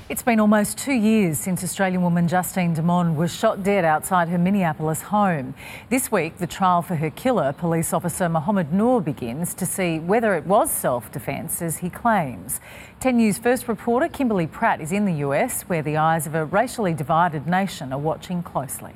It's been almost 2 years since Australian woman Justine Dumond was shot dead outside her Minneapolis home. This week, the trial for her killer, police officer Mohammed Noor, begins to see whether it was self-defence, as he claims. 10 News First reporter Kimberly Pratt is in the US, where the eyes of a racially divided nation are watching closely.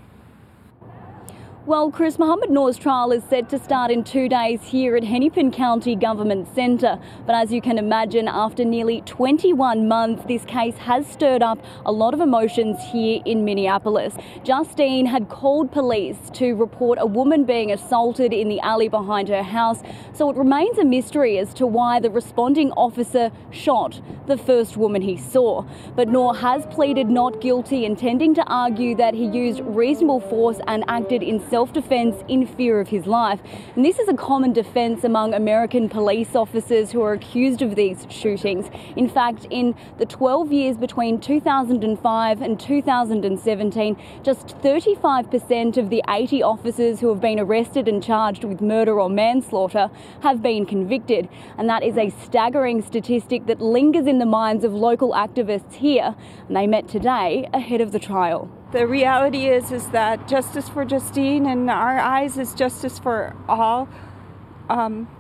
Well, Chris, Mohammed Noor's trial is set to start in 2 days here at Hennepin County Government Centre. But as you can imagine, after nearly 21 months, this case has stirred up a lot of emotions here in Minneapolis. Justine had called police to report a woman being assaulted in the alley behind her house, so it remains a mystery as to why the responding officer shot the first woman he saw. But Noor has pleaded not guilty, intending to argue that he used reasonable force and acted in self-defence in fear of his life. And this is a common defence among American police officers who are accused of these shootings. In fact, in the 12 years between 2005 and 2017, just 35% of the 80 officers who have been arrested and charged with murder or manslaughter have been convicted. And that is a staggering statistic that lingers in the minds of local activists here. And they met today ahead of the trial. The reality is that justice for Justine in our eyes is justice for all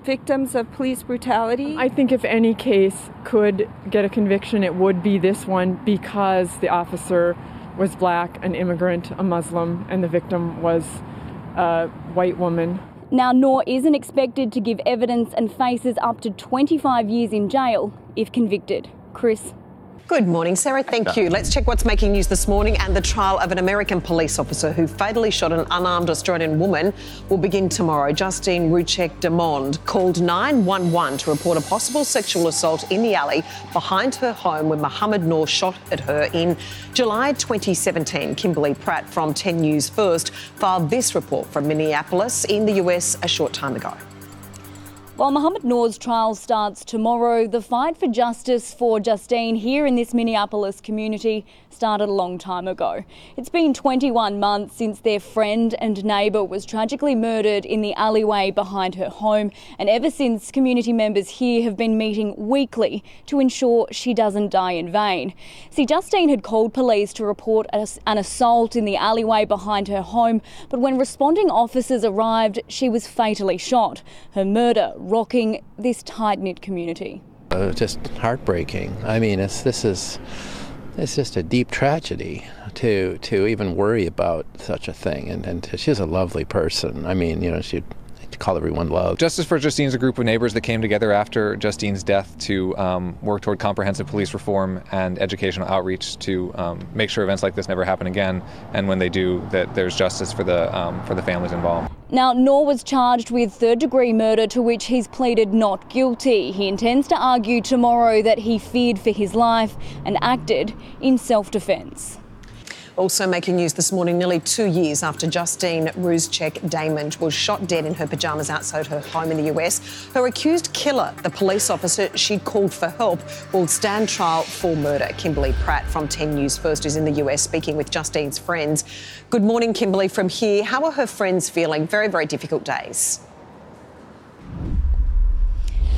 victims of police brutality. I think if any case could get a conviction, it would be this one, because the officer was black, an immigrant, a Muslim, and the victim was a white woman. Now, Noor isn't expected to give evidence and faces up to 25 years in jail if convicted. Chris. Good morning, Sarah. Thank you. Let's check what's making news this morning. And the trial of an American police officer who fatally shot an unarmed Australian woman will begin tomorrow. Justine Dumond called 911 to report a possible sexual assault in the alley behind her home when Mohammed Noor shot at her in July 2017. Kimberly Pratt from 10 News First filed this report from Minneapolis in the US a short time ago. While Mohammed Noor's trial starts tomorrow, the fight for justice for Justine here in this Minneapolis community started a long time ago. It's been 21 months since their friend and neighbour was tragically murdered in the alleyway behind her home, and ever since, community members here have been meeting weekly to ensure she doesn't die in vain. See, Justine had called police to report an assault in the alleyway behind her home, but when responding officers arrived, she was fatally shot. Her murder rocking this tight-knit community. Just heartbreaking. I mean, it's just a deep tragedy to even worry about such a thing. And she's a lovely person. I mean, you know, she'd call everyone love. Justice for Justine is a group of neighbours that came together after Justine's death to work toward comprehensive police reform and educational outreach to make sure events like this never happen again, and when they do, that there's justice for the families involved. Now, Noor was charged with third-degree murder, to which he's pleaded not guilty. He intends to argue tomorrow that he feared for his life and acted in self-defence. Also making news this morning, nearly 2 years after Justine Dumond was shot dead in her pyjamas outside her home in the US, her accused killer, the police officer she'd called for help, will stand trial for murder. Kimberly Pratt from 10 News First is in the US speaking with Justine's friends. Good morning, Kimberly, from here. How are her friends feeling? Very, very difficult days.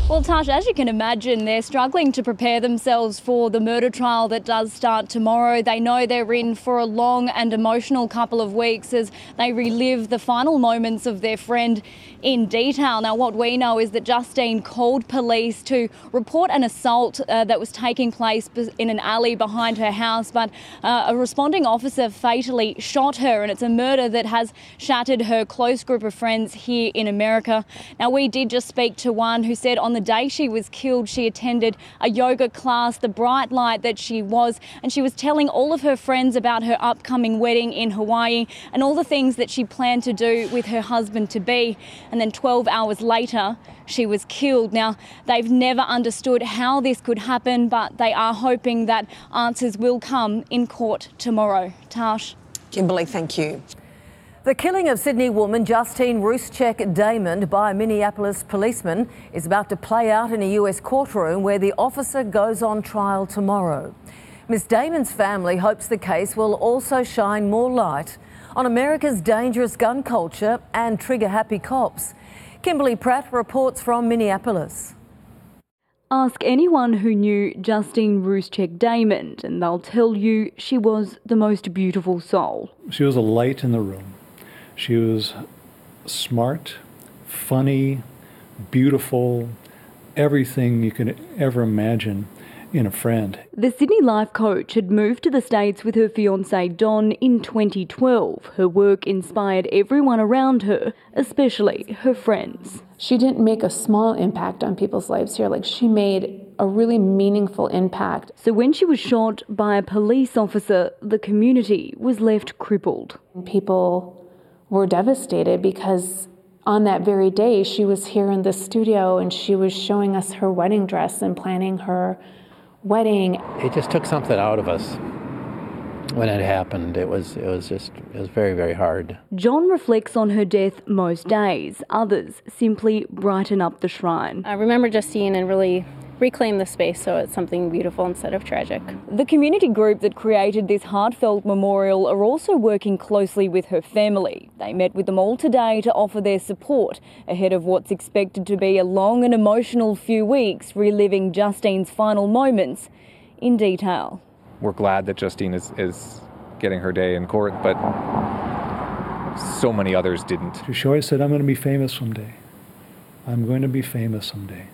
Well, Tash, as you can imagine, they're struggling to prepare themselves for the murder trial that does start tomorrow. They know they're in for a long and emotional couple of weeks as they relive the final moments of their friend in detail. Now, what we know is that Justine called police to report an assault that was taking place in an alley behind her house, but a responding officer fatally shot her, and it's a murder that has shattered her close group of friends here in America. Now, we did just speak to one who said on the day she was killed, she attended a yoga class, the bright light that she was, and she was telling all of her friends about her upcoming wedding in Hawaii and all the things that she planned to do with her husband-to-be. And then 12 hours later, she was killed. Now, they've never understood how this could happen, but they are hoping that answers will come in court tomorrow. Tash. Kimberly, thank you. The killing of Sydney woman Justine Dumond by a Minneapolis policeman is about to play out in a US courtroom where the officer goes on trial tomorrow. Ms Damon's family hopes the case will also shine more light on America's dangerous gun culture and trigger-happy cops. Kimberly Pratt reports from Minneapolis. Ask anyone who knew Justine Ruszczyk-Damon and they'll tell you she was the most beautiful soul. She was a light in the room. She was smart, funny, beautiful, everything you could ever imagine in a friend. The Sydney life coach had moved to the States with her fiancé Don in 2012. Her work inspired everyone around her, especially her friends. She didn't make a small impact on people's lives here. Like, she made a really meaningful impact. So when she was shot by a police officer, the community was left crippled. People were devastated because on that very day she was here in the studio and she was showing us her wedding dress and planning her wedding. It just took something out of us when it happened. It was very, very hard. John reflects on her death most days. Others simply brighten up the shrine. I remember Justine and really reclaim the space so it's something beautiful instead of tragic. The community group that created this heartfelt memorial are also working closely with her family. They met with them all today to offer their support ahead of what's expected to be a long and emotional few weeks, reliving Justine's final moments in detail. We're glad that Justine is getting her day in court, but so many others didn't. She always said, I'm going to be famous someday. I'm going to be famous someday.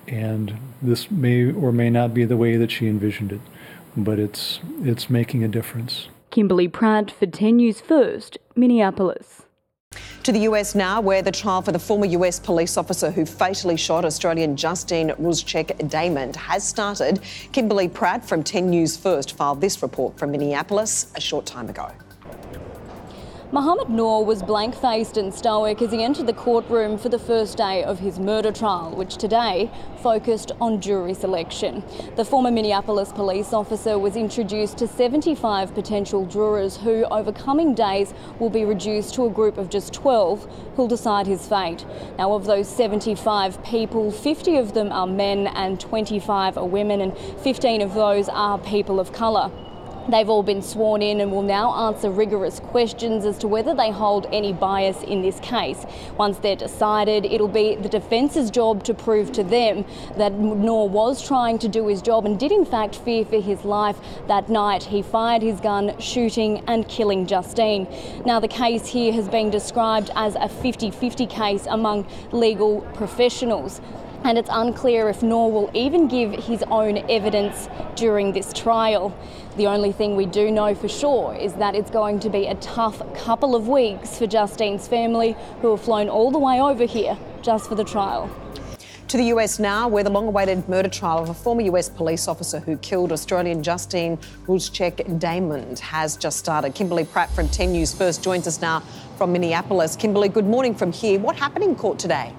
And this may or may not be the way that she envisioned it, but it's making a difference. Kimberly Pratt for 10 News First, Minneapolis. To the US now, where the trial for the former US police officer who fatally shot Australian Justine Ruszczyk-Damon has started. Kimberly Pratt from 10 News First filed this report from Minneapolis a short time ago. Mohammed Noor was blank-faced and stoic as he entered the courtroom for the first day of his murder trial, which today focused on jury selection. The former Minneapolis police officer was introduced to 75 potential jurors who, over coming days, will be reduced to a group of just 12 who'll decide his fate. Now, of those 75 people, 50 of them are men and 25 are women, and 15 of those are people of colour. They've all been sworn in and will now answer rigorous questions as to whether they hold any bias in this case. Once they're decided, it'll be the defence's job to prove to them that Noor was trying to do his job and did in fact fear for his life that night he fired his gun, shooting and killing Justine. Now, the case here has been described as a 50-50 case among legal professionals, and it's unclear if Noor will even give his own evidence during this trial. The only thing we do know for sure is that it's going to be a tough couple of weeks for Justine's family, who have flown all the way over here just for the trial. To the US now, where the long-awaited murder trial of a former US police officer who killed Australian Justine Ruszczyk-Damon has just started. Kimberly Pratt from 10 News First joins us now from Minneapolis. Kimberly, good morning from here. What happened in court today?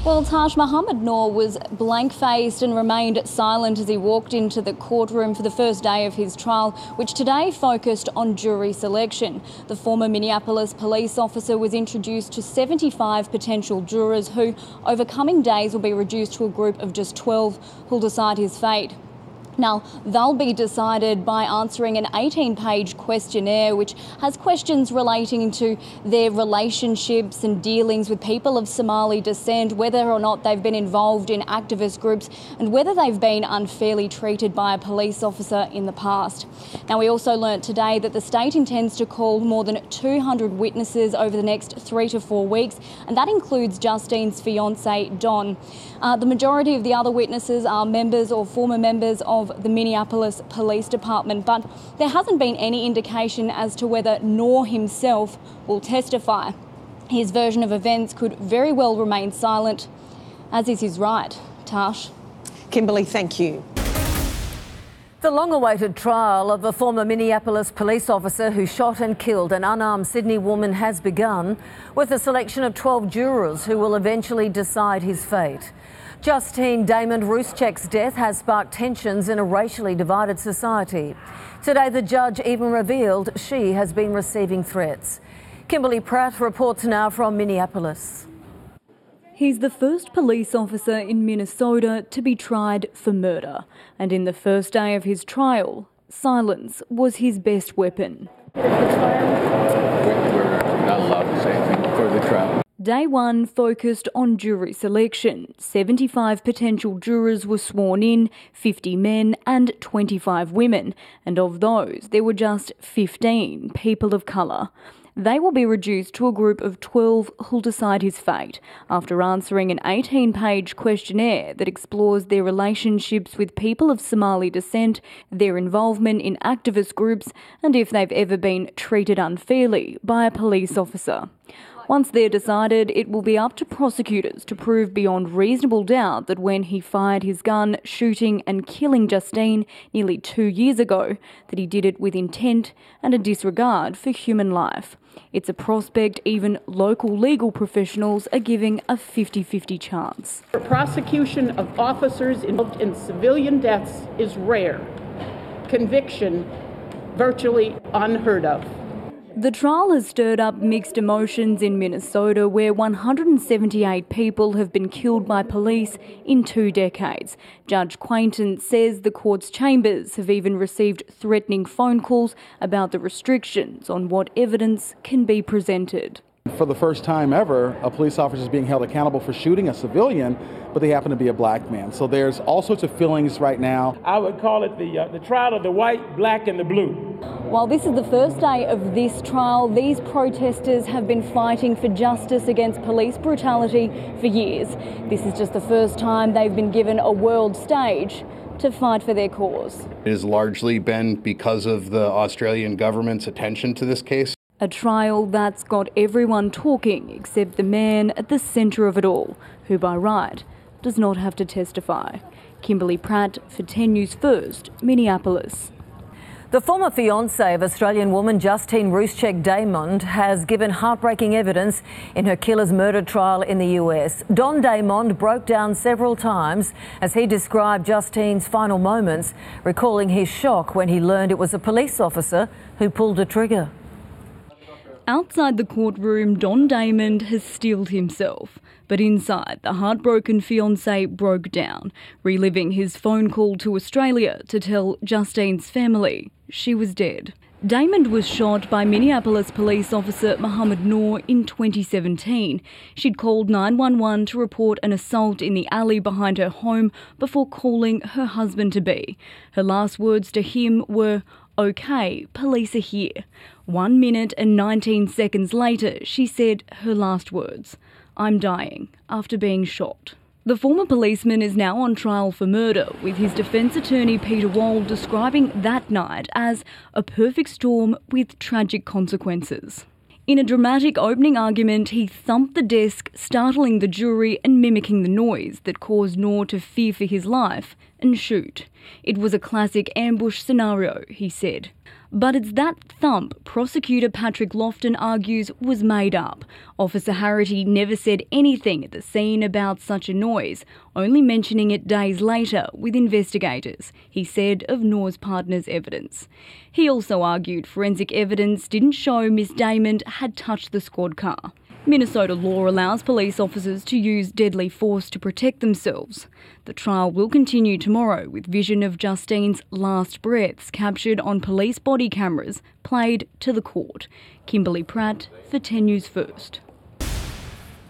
Well, Tash, Mohammed Noor was blank-faced and remained silent as he walked into the courtroom for the first day of his trial, which today focused on jury selection. The former Minneapolis police officer was introduced to 75 potential jurors who, over coming days, will be reduced to a group of just 12 who'll decide his fate. Now, they'll be decided by answering an 18-page questionnaire which has questions relating to their relationships and dealings with people of Somali descent, whether or not they've been involved in activist groups and whether they've been unfairly treated by a police officer in the past. Now, we also learnt today that the state intends to call more than 200 witnesses over the next 3 to 4 weeks, and that includes Justine's fiancé, Don. The majority of the other witnesses are members or former members of the Minneapolis Police Department, but there hasn't been any indication as to whether Noor himself will testify. His version of events could very well remain silent, as is his right. Tash. Kimberly, thank you. The long-awaited trial of a former Minneapolis police officer who shot and killed an unarmed Sydney woman has begun, with a selection of 12 jurors who will eventually decide his fate. Justine Damon Ruszczyk's death has sparked tensions in a racially divided society. Today, the judge even revealed she has been receiving threats. Kimberly Pratt reports now from Minneapolis. He's the first police officer in Minnesota to be tried for murder. And in the first day of his trial, silence was his best weapon. We're not allowed to say anything for the trial. Day one focused on jury selection. 75 potential jurors were sworn in, 50 men and 25 women, and of those there were just 15 people of colour. They will be reduced to a group of 12 who'll decide his fate after answering an 18-page questionnaire that explores their relationships with people of Somali descent, their involvement in activist groups, and if they've ever been treated unfairly by a police officer. Once they're decided, it will be up to prosecutors to prove beyond reasonable doubt that when he fired his gun, shooting and killing Justine nearly 2 years ago, that he did it with intent and a disregard for human life. It's a prospect even local legal professionals are giving a 50-50 chance. The prosecution of officers involved in civilian deaths is rare. Conviction, virtually unheard of. The trial has stirred up mixed emotions in Minnesota, where 178 people have been killed by police in 2 decades. Judge Quainton says the court's chambers have even received threatening phone calls about the restrictions on what evidence can be presented. For the first time ever, a police officer is being held accountable for shooting a civilian, but they happen to be a black man. So there's all sorts of feelings right now. I would call it the trial of the white, black, and the blue. While this is the first day of this trial, these protesters have been fighting for justice against police brutality for years. This is just the first time they've been given a world stage to fight for their cause. It has largely been because of the Australian government's attention to this case. A trial that's got everyone talking except the man at the centre of it all, who by right does not have to testify. Kimberly Pratt for 10 News First, Minneapolis. The former fiancé of Australian woman Justine Ruszczyk-Damond has given heartbreaking evidence in her killer's murder trial in the US. Don Damond broke down several times as he described Justine's final moments, recalling his shock when he learned it was a police officer who pulled the trigger. Outside the courtroom, Don Damond has steeled himself. But inside, the heartbroken fiancé broke down, reliving his phone call to Australia to tell Justine's family she was dead. Damond was shot by Minneapolis police officer Mohammed Noor in 2017. She'd called 911 to report an assault in the alley behind her home before calling her husband-to-be. Her last words to him were, "Okay, police are here." 1 minute and 19 seconds later, she said her last words, "I'm dying," after being shot. The former policeman is now on trial for murder, with his defence attorney Peter Wald describing that night as a perfect storm with tragic consequences. In a dramatic opening argument, he thumped the desk, startling the jury and mimicking the noise that caused Noor to fear for his life and shoot. It was a classic ambush scenario, he said. But it's that thump prosecutor Patrick Lofton argues was made up. Officer Harity never said anything at the scene about such a noise, only mentioning it days later with investigators, he said of Noor's partner's evidence. He also argued forensic evidence didn't show Miss Damond had touched the squad car. Minnesota law allows police officers to use deadly force to protect themselves. The trial will continue tomorrow with vision of Justine's last breaths captured on police body cameras played to the court. Kimberly Pratt for 10 News First.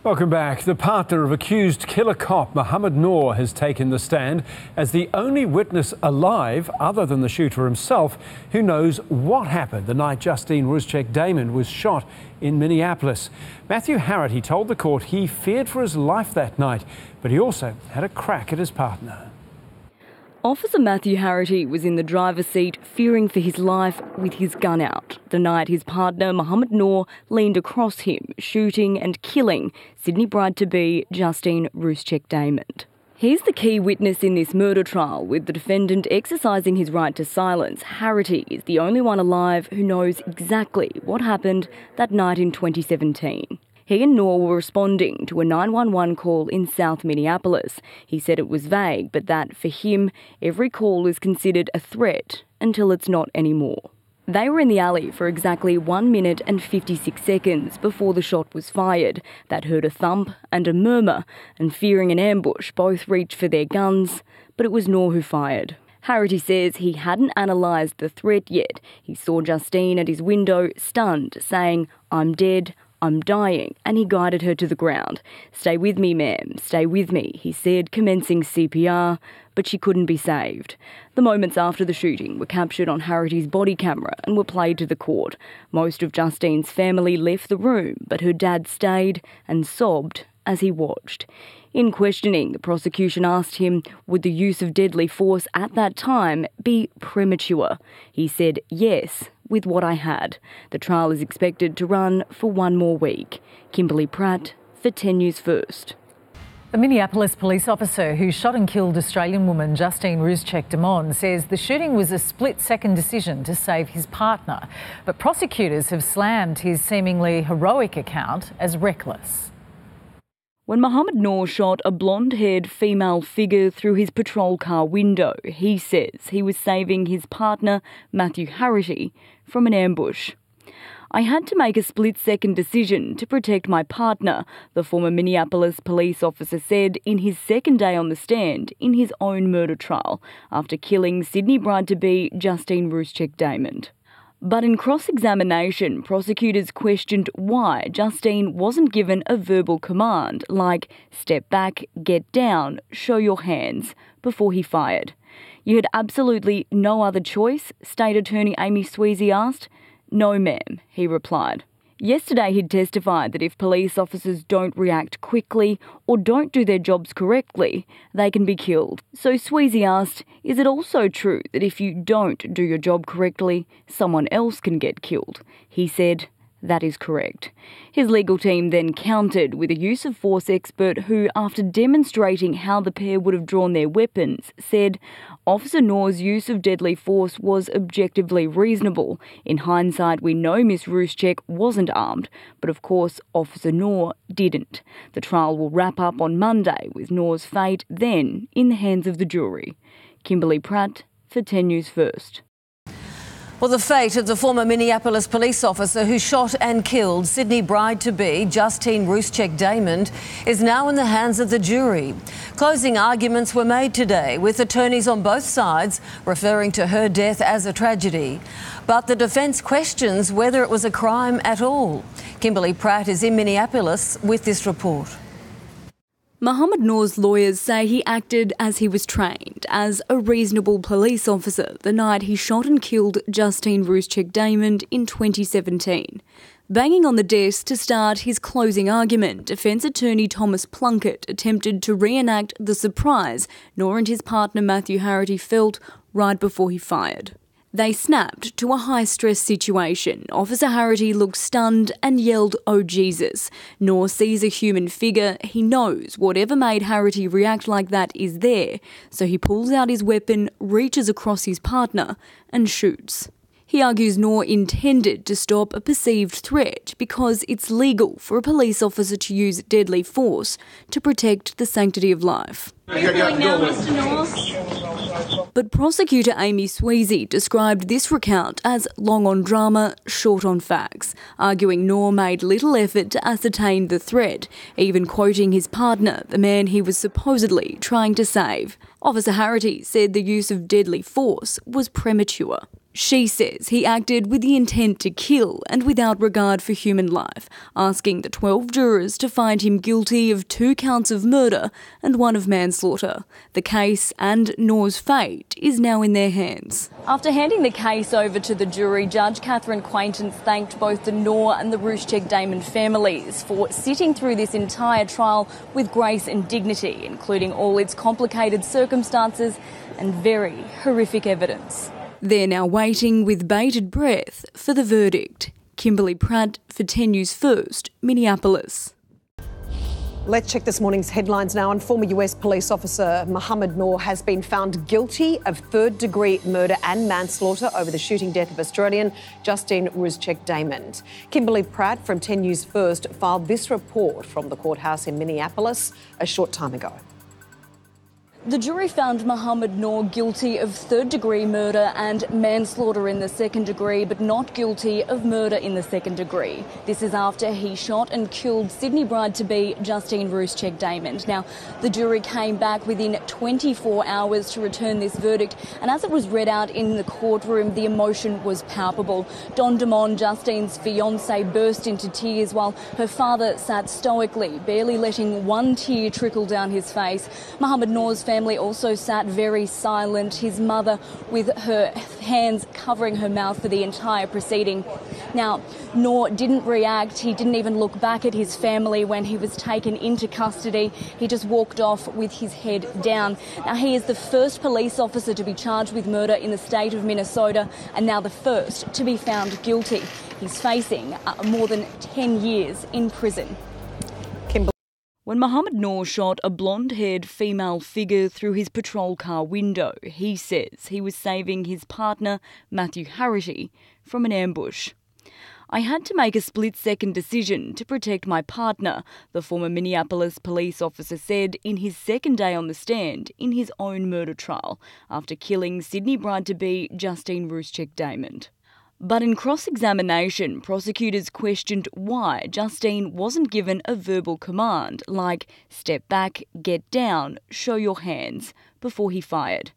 Welcome back. The partner of accused killer cop Mohammed Noor has taken the stand as the only witness alive, other than the shooter himself, who knows what happened the night Justine Ruszczyk-Damond was shot in Minneapolis. Matthew Harity told the court he feared for his life that night, but he also had a crack at his partner. Officer Matthew Harity was in the driver's seat, fearing for his life with his gun out, the night his partner Mohammed Noor leaned across him, shooting and killing Sydney bride-to-be Justine Ruszczyk-Damond. He's the key witness in this murder trial, with the defendant exercising his right to silence. Harity is the only one alive who knows exactly what happened that night in 2017. He and Noor were responding to a 911 call in South Minneapolis. He said it was vague, but that, for him, every call is considered a threat until it's not anymore. They were in the alley for exactly 1 minute and 56 seconds before the shot was fired. That heard a thump and a murmur, and fearing an ambush, both reached for their guns, but it was Noor who fired. Harity says he hadn't analysed the threat yet. He saw Justine at his window, stunned, saying, "I'm dead, "I'm dying," and he guided her to the ground. "Stay with me, ma'am, stay with me," he said, commencing CPR, but she couldn't be saved. The moments after the shooting were captured on Harity's body camera and were played to the court. Most of Justine's family left the room, but her dad stayed and sobbed as he watched. In questioning, the prosecution asked him, would the use of deadly force at that time be premature? He said, yes, with what I had. The trial is expected to run for 1 more week. Kimberly Pratt for 10 News First. The Minneapolis police officer who shot and killed Australian woman Justine Ruszczyk-Demond says the shooting was a split-second decision to save his partner. But prosecutors have slammed his seemingly heroic account as reckless. When Mohammed Noor shot a blonde-haired female figure through his patrol car window, he says he was saving his partner, Matthew Harity, from an ambush. "I had to make a split-second decision to protect my partner," the former Minneapolis police officer said in his second day on the stand in his own murder trial after killing Sydney bride-to-be Justine Ruszczyk-Demond. But in cross-examination, prosecutors questioned why Justine wasn't given a verbal command like "step back, get down, show your hands" before he fired. "You had absolutely no other choice?" State Attorney Amy Sweezy asked. "No, ma'am," he replied. Yesterday he'd testified that if police officers don't react quickly or don't do their jobs correctly, they can be killed. So Sweezy asked, is it also true that if you don't do your job correctly, someone else can get killed? He said, that is correct. His legal team then countered with a use of force expert who, after demonstrating how the pair would have drawn their weapons, said Officer Noor's use of deadly force was objectively reasonable. In hindsight, we know Miss Ruszczyk wasn't armed, but of course Officer Noor didn't. The trial will wrap up on Monday, with Noor's fate then in the hands of the jury. Kimberly Pratt for 10 News First. Well, the fate of the former Minneapolis police officer who shot and killed Sydney bride-to-be Justine Ruszczyk-Demond is now in the hands of the jury. Closing arguments were made today, with attorneys on both sides referring to her death as a tragedy. But the defence questions whether it was a crime at all. Kimberly Pratt is in Minneapolis with this report. Mohammed Noor's lawyers say he acted as he was trained, as a reasonable police officer the night he shot and killed Justine Ruszczyk-Demond in 2017. Banging on the desk to start his closing argument, defence attorney Thomas Plunkett attempted to reenact the surprise Noor and his partner Matthew Harity felt right before he fired. They snapped to a high-stress situation. Officer Harity looked stunned and yelled, "Oh Jesus." Noor sees a human figure. He knows whatever made Harity react like that is there, so he pulls out his weapon, reaches across his partner and shoots. He argues Noor intended to stop a perceived threat because it's legal for a police officer to use deadly force to protect the sanctity of life. Are you going now, Mr. Noor? But prosecutor Amy Sweezy described this recount as long on drama, short on facts, arguing Noor made little effort to ascertain the threat, even quoting his partner, the man he was supposedly trying to save. Officer Harity said the use of deadly force was premature. She says he acted with the intent to kill and without regard for human life, asking the 12 jurors to find him guilty of 2 counts of murder and 1 of manslaughter. The case and Noor's fate is now in their hands. After handing the case over to the jury, Judge Catherine Quaintance thanked both the Noor and the Ruszczyk-Demond families for sitting through this entire trial with grace and dignity, including all its complicated circumstances and very horrific evidence. They're now waiting with bated breath for the verdict. Kimberly Pratt for 10 News First, Minneapolis. Let's check this morning's headlines now. And former US police officer Mohammed Noor has been found guilty of third-degree murder and manslaughter over the shooting death of Australian Justine Ruszczyk-Demond. Kimberly Pratt from 10 News First filed this report from the courthouse in Minneapolis a short time ago. The jury found Mohammed Noor guilty of third-degree murder and manslaughter in the second degree, but not guilty of murder in the second degree. This is after he shot and killed Sydney bride-to-be Justine Ruszczyk-Damond. Now, the jury came back within 24 hours to return this verdict, and as it was read out in the courtroom, the emotion was palpable. Don Damond, Justine's fiancé, burst into tears while her father sat stoically, barely letting one tear trickle down his face. Mohammed Noor's family also sat very silent, his mother with her hands covering her mouth for the entire proceeding. Now, Noor didn't react. He didn't even look back at his family when he was taken into custody. He just walked off with his head down. Now, he is the first police officer to be charged with murder in the state of Minnesota, and now the first to be found guilty. He's facing more than 10 years in prison. When Mohammed Noor shot a blonde-haired female figure through his patrol car window, he says he was saving his partner, Matthew Harity, from an ambush. "I had to make a split-second decision to protect my partner," the former Minneapolis police officer said in his second day on the stand in his own murder trial after killing Sydney bride-to-be Justine Ruszczyk-Damond. But in cross-examination, prosecutors questioned why Justine wasn't given a verbal command like "step back, get down, show your hands" before he fired.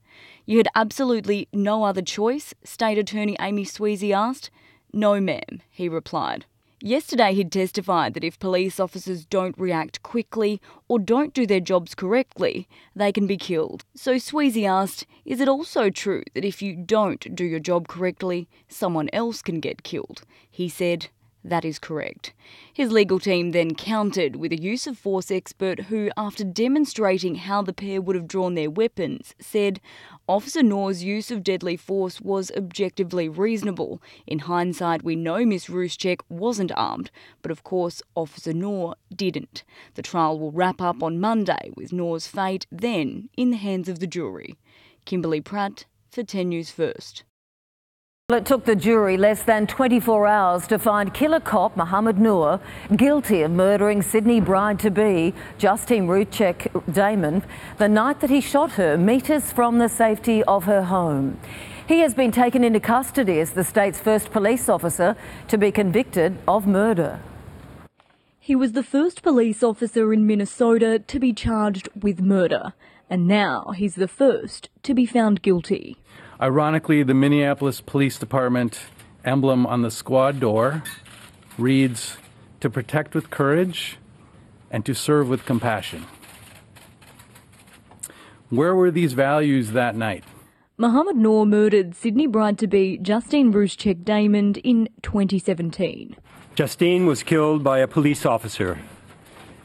"You had absolutely no other choice?" State Attorney Amy Sweezy asked. "No, ma'am," he replied. Yesterday he'd testified that if police officers don't react quickly or don't do their jobs correctly, they can be killed. So Sweezy asked, is it also true that if you don't do your job correctly, someone else can get killed? He said, that is correct. His legal team then countered with a use of force expert who, after demonstrating how the pair would have drawn their weapons, said Officer Noor's use of deadly force was objectively reasonable. In hindsight, we know Miss Ruszczyk wasn't armed, but of course Officer Noor didn't. The trial will wrap up on Monday, with Noor's fate then in the hands of the jury. Kimberly Pratt for 10 News First. Well, it took the jury less than 24 hours to find killer cop Mohammed Noor guilty of murdering Sydney bride-to-be Justine Ruszczyk-Damond the night that he shot her metres from the safety of her home. He has been taken into custody as the state's first police officer to be convicted of murder. He was the first police officer in Minnesota to be charged with murder, and now he's the first to be found guilty. Ironically, the Minneapolis Police Department emblem on the squad door reads, "To protect with courage and to serve with compassion." Where were these values that night? Mohammed Noor murdered Sydney bride-to-be Justine Ruszczyk-Damond in 2017. Justine was killed by a police officer,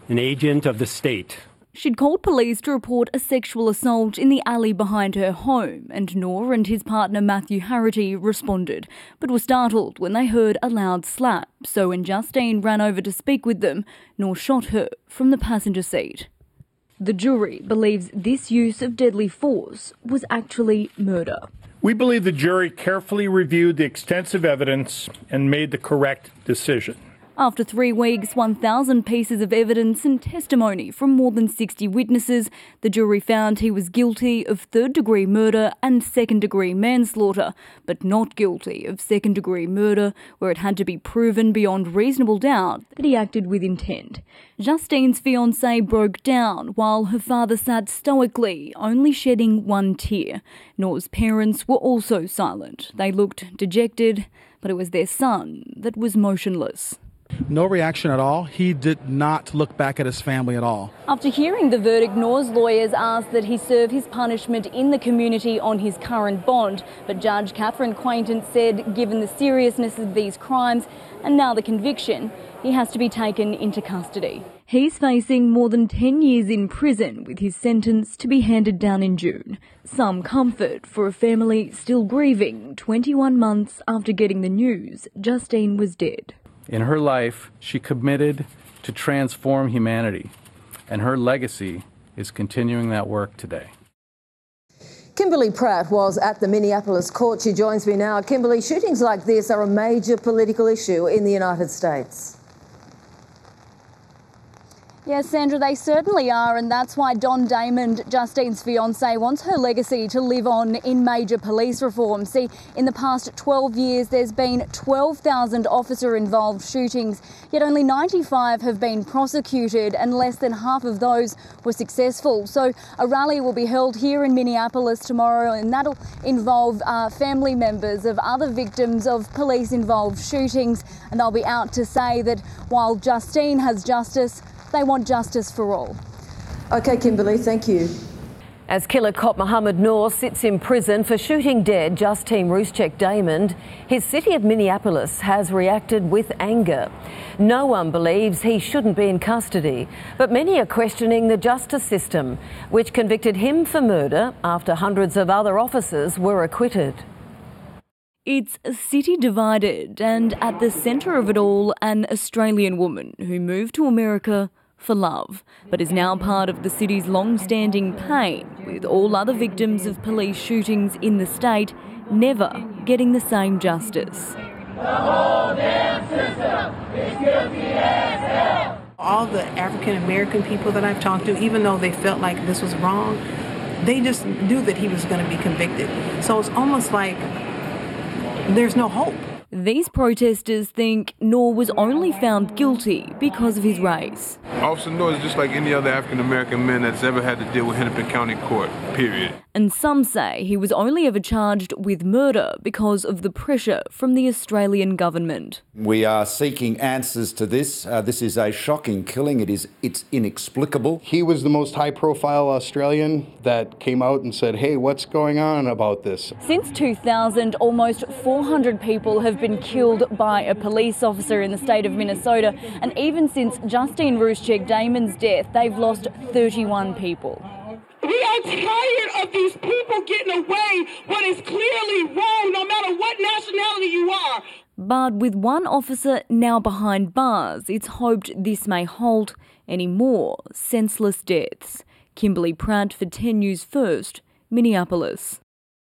an agent of the state. She'd called police to report a sexual assault in the alley behind her home, and Noor and his partner Matthew Harity responded, but were startled when they heard a loud slap. So when Justine ran over to speak with them, Noor shot her from the passenger seat. The jury believes this use of deadly force was actually murder. We believe the jury carefully reviewed the extensive evidence and made the correct decision. After 3 weeks, 1,000 pieces of evidence and testimony from more than 60 witnesses, the jury found he was guilty of third-degree murder and second-degree manslaughter, but not guilty of second-degree murder, where it had to be proven beyond reasonable doubt that he acted with intent. Justine's fiancé broke down while her father sat stoically, only shedding one tear. Noor's parents were also silent. They looked dejected, but it was their son that was motionless. No reaction at all. He did not look back at his family at all. After hearing the verdict, Noor's lawyers asked that he serve his punishment in the community on his current bond. But Judge Catherine Quainton said, given the seriousness of these crimes and now the conviction, he has to be taken into custody. He's facing more than 10 years in prison, with his sentence to be handed down in June. Some comfort for a family still grieving 21 months after getting the news Justine was dead. In her life, she committed to transform humanity, and her legacy is continuing that work today. Kimberly Pratt was at the Minneapolis court. She joins me now. Kimberly, shootings like this are a major political issue in the United States. Yes, Sandra, they certainly are, and that's why Don Damon, Justine's fiancé, wants her legacy to live on in major police reform. See, in the past 12 years, there's been 12,000 officer-involved shootings, yet only 95 have been prosecuted, and less than half of those were successful. So a rally will be held here in Minneapolis tomorrow, and that'll involve family members of other victims of police-involved shootings, and they'll be out to say that while Justine has justice, they want justice for all. OK, Kimberly, thank you. As killer cop Mohammed Noor sits in prison for shooting dead Justine Damon, his city of Minneapolis has reacted with anger. No one believes he shouldn't be in custody, but many are questioning the justice system, which convicted him for murder after hundreds of other officers were acquitted. It's a city divided, and at the centre of it all, an Australian woman who moved to America for love, but is now part of the city's long-standing pain, with all other victims of police shootings in the state never getting the same justice. The whole damn system is guilty as hell. All the African American people that I've talked to, even though they felt like this was wrong, they just knew that he was going to be convicted. So it's almost like there's no hope. These protesters think Noor was only found guilty because of his race. Officer Noor is just like any other African-American man that's ever had to deal with Hennepin County Court, period. And some say he was only ever charged with murder because of the pressure from the Australian government. We are seeking answers to this. This is a shocking killing. It's inexplicable. He was the most high-profile Australian that came out and said, hey, what's going on about this? Since 2000, almost 400 people have been killed by a police officer in the state of Minnesota, and even since Justine Damon's death, they've lost 31 people. We are tired of these people getting away what is clearly wrong, no matter what nationality you are. But with one officer now behind bars, it's hoped this may halt any more senseless deaths. Kimberly Pratt for 10 News First, Minneapolis.